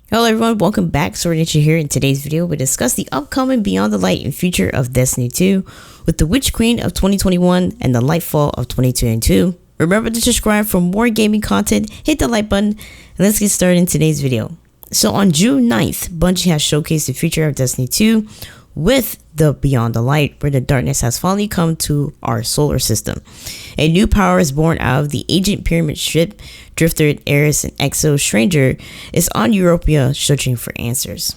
Hello everyone, welcome back. Shortnature here. In today's video, we discuss the upcoming Beyond the Light and future of Destiny 2 with the Witch Queen of 2021 and the Lightfall of 2022. Remember to subscribe for more gaming content, hit the like button, and let's get started in today's video. So on June 9th, Bungie has showcased the future of Destiny 2 with the Beyond the Light, where the darkness has finally come to our solar system. A new power is born out of the Agent Pyramid ship. Drifter Eris and Exo Stranger is on Europa searching for answers.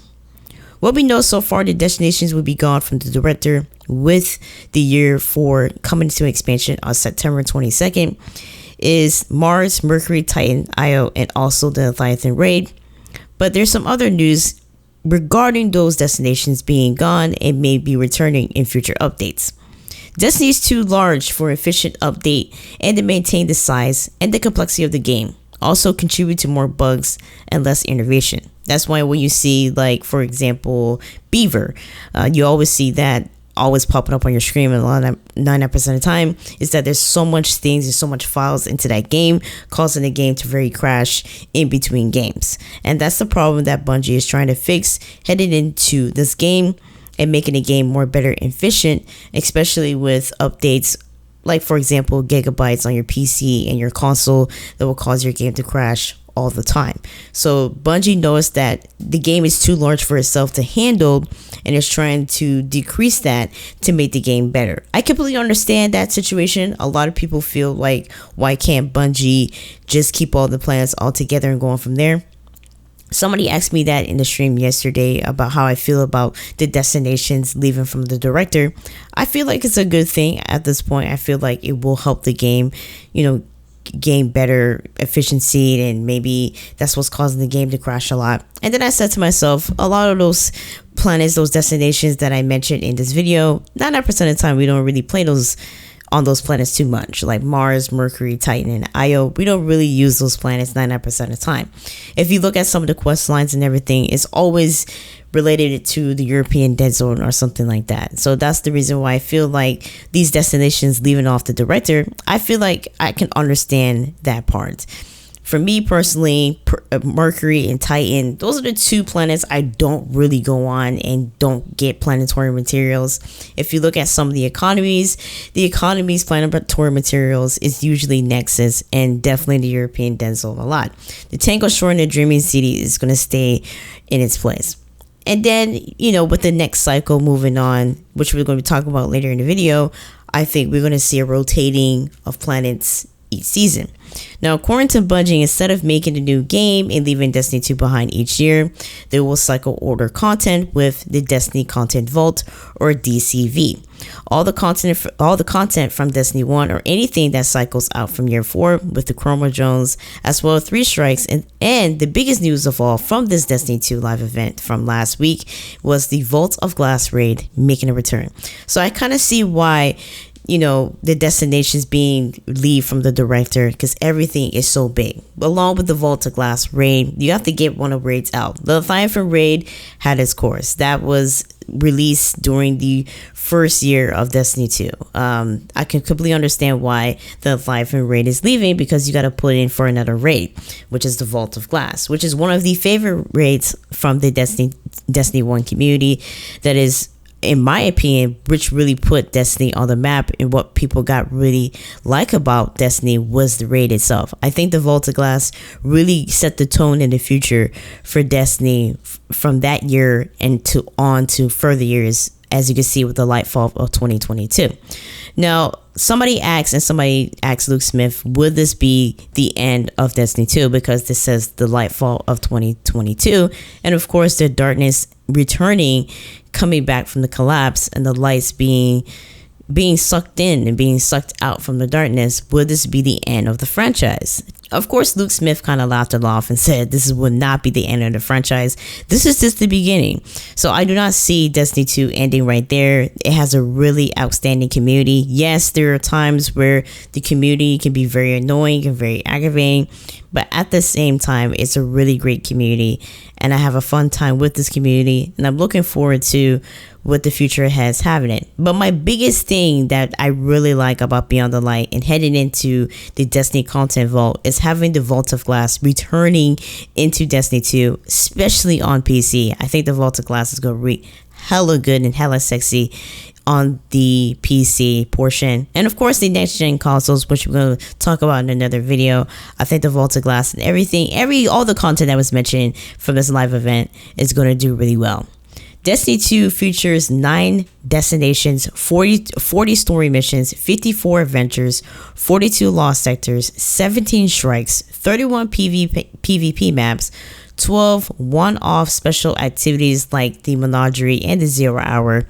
What we know so far, the destinations will be gone from the director, with the year 4 coming to expansion on September 22nd, is Mars, Mercury, Titan, Io, and also the Leviathan raid. But there's some other news regarding those destinations being gone and may be returning in future updates. Destiny is too large for efficient update and to maintain the size and the complexity of the game. Also contribute to more bugs and less innovation. That's why when you see, like, for example, Beaver, you always see that always popping up on your screen, and 99% of the time is that there's so much things and so much files into that game, causing the game to very crash in between games. And that's the problem that Bungie is trying to fix heading into this game and making the game more better and efficient, especially with updates like, for example, gigabytes on your PC and your console that will cause your game to crash all the time. So Bungie knows that the game is too large for itself to handle and is trying to decrease that to make the game better. I completely understand that situation. A lot of people feel like, why can't Bungie just keep all the plans all together and go on from there? Somebody asked me that in the stream yesterday about how I feel about the destinations leaving from the director. I feel like it's a good thing at this point. I feel like it will help the game, gain better efficiency, and maybe that's what's causing the game to crash a lot. And then I said to myself, a lot of those planets, those destinations that I mentioned in this video, 99% of the time we don't really play on those planets too much, like Mars, Mercury, Titan, and Io. We don't really use those planets 99% of the time. If you look at some of the quest lines and everything, it's always related to the European dead zone or something like that. So that's the reason why I feel like these destinations leaving off the director, I feel like I can understand that part. For me personally, Mercury and Titan, those are the two planets I don't really go on and don't get planetary materials. If you look at some of the economies planetary materials is usually Nexus and definitely the European dead zone a lot. The Tango Shore and the Dreaming City is going to stay in its place. And then, with the next cycle moving on, which we're going to be talking about later in the video, I think we're going to see a rotating of planets each season. Now, according to Bungie, instead of making a new game and leaving Destiny 2 behind each year, they will cycle order content with the Destiny Content Vault, or DCV. All the content from Destiny 1 or anything that cycles out from year 4 with the Cosmodromes, as well as 3 strikes, and the biggest news of all from this Destiny 2 live event from last week was the Vault of Glass raid making a return. So I kind of see why the destinations being leave from the director, because everything is so big. Along with the Vault of Glass raid, you have to get one of the raids out. The Leviathan raid had its course. That was released during the first year of Destiny 2. I can completely understand why the Leviathan raid is leaving, because you got to put in for another raid, which is the Vault of Glass, which is one of the favorite raids from the Destiny 1 community. That is, in my opinion, which really put Destiny on the map, and what people got really like about Destiny was the raid itself. I think the Vault of Glass really set the tone in the future for Destiny from that year and on to further years, as you can see with the Lightfall of 2022. Now, somebody asked Luke Smith, would this be the end of Destiny 2? Because this says the Lightfall of 2022, and of course the darkness returning, coming back from the collapse, and the lights being sucked in and being sucked out from the darkness. Would this be the end of the franchise? Of course, Luke Smith kind of laughed it off and said this would not be the end of the franchise. This is just the beginning. So I do not see Destiny 2 ending right there. It has a really outstanding community. Yes, there are times where the community can be very annoying and very aggravating, but at the same time, it's a really great community, and I have a fun time with this community, and I'm looking forward to what the future has having it. But my biggest thing that I really like about Beyond the Light and heading into the Destiny Content Vault is course, having the Vault of Glass returning into Destiny 2, especially on PC. I think the Vault of Glass is going to be hella good and hella sexy on the PC portion, and of course the next gen consoles, which we're going to talk about in another video. I think the Vault of Glass and all the content that was mentioned from this live event is going to do really well. Destiny 2 features 9 destinations, 40 story missions, 54 adventures, 42 lost sectors, 17 strikes, 31 PvP maps, 12 one-off special activities like the Menagerie and the 0 Hour,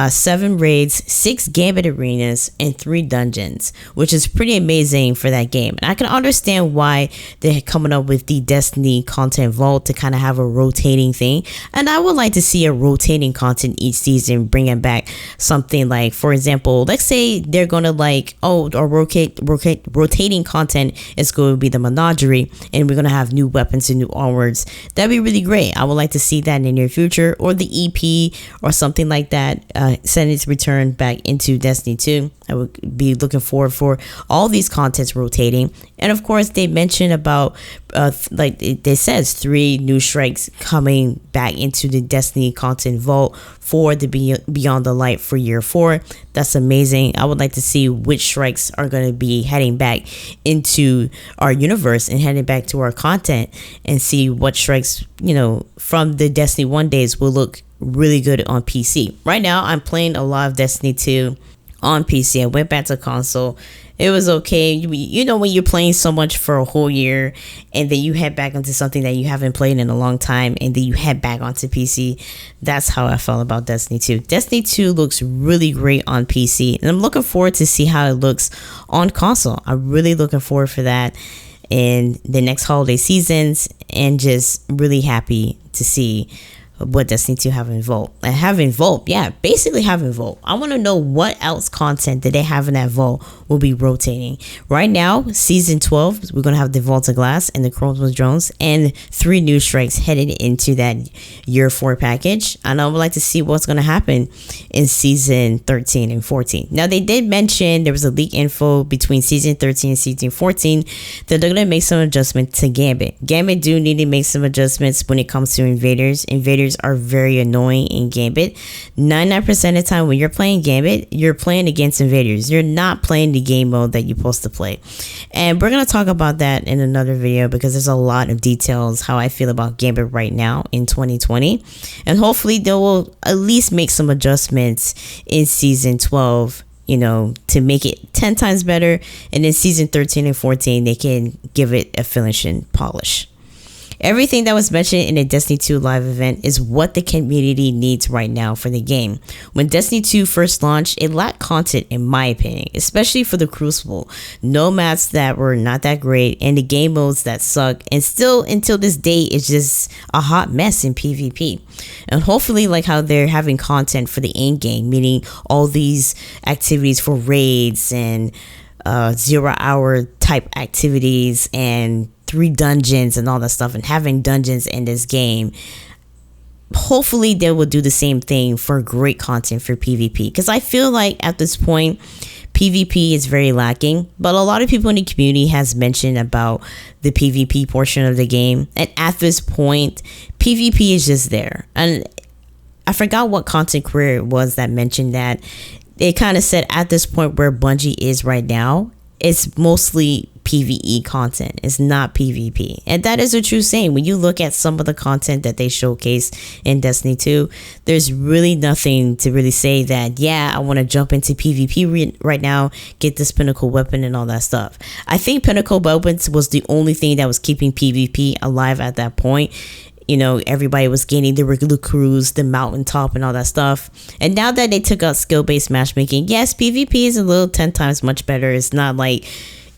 7 raids, 6 Gambit arenas, and 3 dungeons, which is pretty amazing for that game. And I can understand why they're coming up with the Destiny content vault to kind of have a rotating thing. And I would like to see a rotating content each season, bringing back something like, for example, let's say they're going to rotating content is going to be the Menagerie, and we're going to have new weapons and new onwards. That'd be really great. I would like to see that in the near future, or the EP or something like that. Send its return back into Destiny 2. I would be looking forward for all these contents rotating. And of course, they mentioned about like it says 3 new strikes coming back into the Destiny content vault for the Beyond the Light for year 4. That's amazing. I would like to see which strikes are going to be heading back into our universe and heading back to our content, and see what strikes, from the Destiny 1 days will look really good on PC. Right now, I'm playing a lot of Destiny 2 on PC. I went back to console. It was okay. When you're playing so much for a whole year and then you head back onto something that you haven't played in a long time, and then you head back onto PC. That's how I felt about Destiny 2. Destiny 2 looks really great on PC, and I'm looking forward to see how it looks on console. I'm really looking forward for that in the next holiday seasons, and just really happy to see what Destiny 2 have in Vault. Basically having Vault. I want to know what else content that they have in that Vault will be rotating. Right now, Season 12, we're going to have the Vault of Glass and the Cosmodrome, and 3 new strikes headed into that Year 4 package. And I would like to see what's going to happen in Season 13 and 14. Now, they did mention there was a leak info between Season 13 and Season 14 that they're going to make some adjustments to Gambit. Gambit do need to make some adjustments when it comes to invaders. Invaders are very annoying in Gambit. 99% of the time when you're playing Gambit, you're playing against invaders. You're not playing the game mode that you're supposed to play. And we're going to talk about that in another video, because there's a lot of details how I feel about Gambit right now in 2020. And hopefully they will at least make some adjustments in Season 12, to make it 10 times better. And in Season 13 and 14, they can give it a finishing polish. Everything that was mentioned in the Destiny 2 live event is what the community needs right now for the game. When Destiny 2 first launched, it lacked content, in my opinion, especially for the Crucible. No maps that were not that great, and the game modes that suck, and still until this day it's just a hot mess in PvP. And hopefully, like how they're having content for the end game, meaning all these activities for raids and 0 hour type activities and 3 dungeons and all that stuff, and having dungeons in this game. Hopefully they will do the same thing for great content for PvP, because I feel like at this point PvP is very lacking. But a lot of people in the community has mentioned about the PvP portion of the game, and at this point PvP is just there. And I forgot what content creator it was that mentioned that. It kind of said at this point where Bungie is right now, it's mostly PvE content. It's not PvP. And that is a true saying. When you look at some of the content that they showcase in Destiny 2, there's really nothing to really say that, yeah, I want to jump into PvP right now, get this pinnacle weapon and all that stuff. I think pinnacle weapons was the only thing that was keeping PvP alive at that point. Everybody was gaining the regular crews, the mountaintop and all that stuff. And now that they took out skill-based matchmaking, yes, PvP is a little 10 times much better. It's not like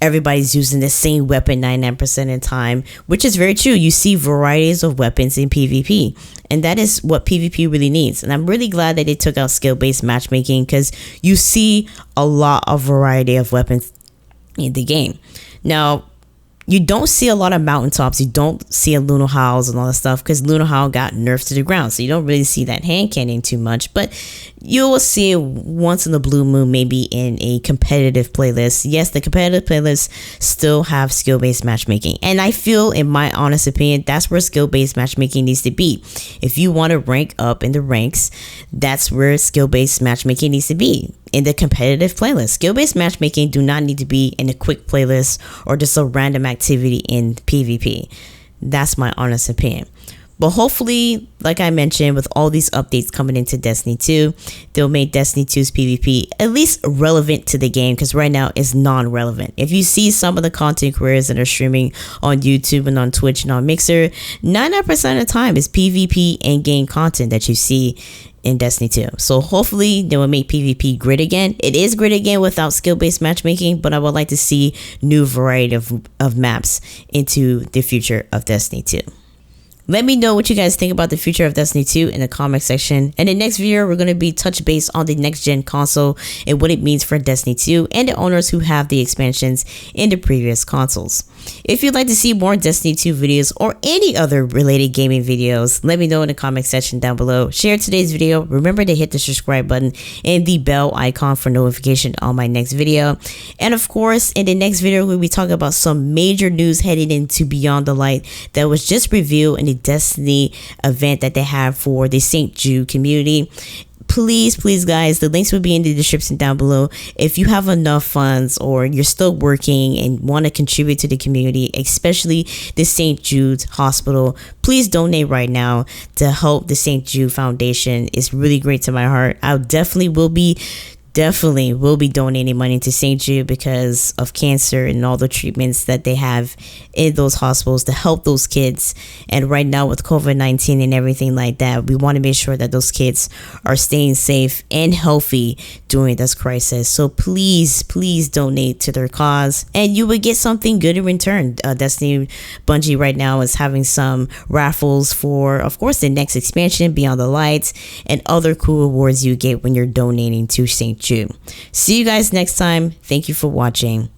everybody's using the same weapon 99% of the time, which is very true. You see varieties of weapons in PvP, and that is what PvP really needs. And I'm really glad that they took out skill-based matchmaking, because you see a lot of variety of weapons in the game. Now, You don't see a lot of mountaintops. You don't see a Lunar House and all that stuff because Lunar House got nerfed to the ground. So you don't really see that hand cannon too much. But you will see it once in the blue moon, maybe in a competitive playlist. Yes, the competitive playlists still have skill-based matchmaking. And I feel, in my honest opinion, that's where skill-based matchmaking needs to be. If you want to rank up in the ranks, that's where skill-based matchmaking needs to be. In the competitive playlist. Skill-based matchmaking do not need to be in a quick playlist or just a random activity in PvP. That's my honest opinion. But hopefully, like I mentioned, with all these updates coming into Destiny 2, they'll make Destiny 2's PvP at least relevant to the game, because right now it's non-relevant. If you see some of the content creators that are streaming on YouTube and on Twitch and on Mixer, 99% of the time is PvP and game content that you see in Destiny 2. So hopefully they will make PvP grid again. It is grid again without skill-based matchmaking, but I would like to see new variety of maps into the future of Destiny 2. Let me know what you guys think about the future of Destiny 2 in the comment section. In the next video, we're going to be touch base on the next gen console and what it means for Destiny 2 and the owners who have the expansions in the previous consoles. If you'd like to see more Destiny 2 videos or any other related gaming videos, let me know in the comment section down below. Share today's video. Remember to hit the subscribe button and the bell icon for notification on my next video. And of course, in the next video, we'll be talking about some major news heading into Beyond the Light that was just revealed in the Destiny event that they have for the St. Jude community. Please guys, the links will be in the description down below. If you have enough funds or you're still working and want to contribute to the community, especially the St. Jude's Hospital, please donate right now to help the St. Jude Foundation. It's really great to my heart. I definitely will be donating money to St. Jude because of cancer and all the treatments that they have in those hospitals to help those kids. And right now with COVID-19 and everything like that, we want to make sure that those kids are staying safe and healthy during this crisis. So please donate to their cause and you will get something good in return. Destiny Bungie right now is having some raffles for, of course, the next expansion, Beyond the Lights, and other cool awards you get when you're donating to St. Jude. See you guys next time. Thank you for watching.